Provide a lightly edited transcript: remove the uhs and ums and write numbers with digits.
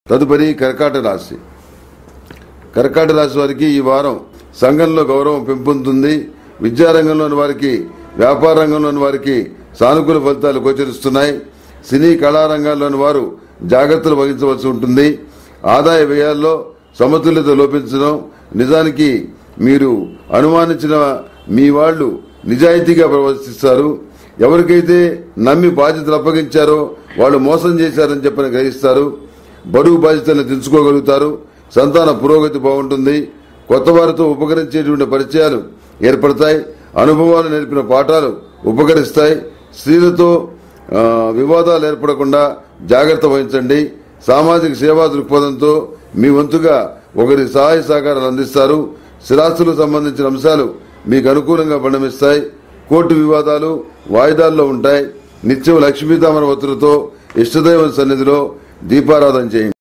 తదుపరి కర్కాటక రాశి. కర్కాటక రాశి వారికి ఈ వారం సంఘంలో గౌరవం పెంపొందుతుంది. విద్యారంగంలోని వారికి, వ్యాపార రంగంలోని వారికి సానుకూల ఫలితాలు గోచరిస్తున్నాయి. సినీ కళారంగాల్లోని వారు జాగ్రత్తలు వహించవలసి ఉంటుంది. ఆదాయ వ్యయాల్లో సమతుల్యత లోపించడం. నిజానికి మీరు అనుమానించిన మీ వాళ్లు నిజాయితీగా ప్రవర్తిస్తారు. ఎవరికైతే నమ్మి బాధ్యతలు అప్పగించారో వాళ్ళు మోసం చేశారని చెప్పని గ్రహిస్తారు. బరువు బాధ్యతలను దించుకోగలుగుతారు. సంతాన పురోగతి బాగుంటుంది. కొత్త వారితో ఉపకరించేటువంటి పరిచయాలు ఏర్పడతాయి. అనుభవాలు నేర్పిన పాఠాలు ఉపకరిస్తాయి. స్త్రీలతో వివాదాలు ఏర్పడకుండా జాగ్రత్త వహించండి. సామాజిక సేవా దృక్పథంతో మీ వంతుగా ఒకరి సహాయ సహకారాలు అందిస్తారు. స్థిరాస్తులకు సంబంధించిన అంశాలు మీకు అనుకూలంగా పరిణమిస్తాయి. కోర్టు వివాదాలు వాయిదాల్లో ఉంటాయి. నిత్యం లక్ష్మీతామర ఒత్తులతో ఇష్టదైవం సన్నిధిలో దీపారాధన చేయండి.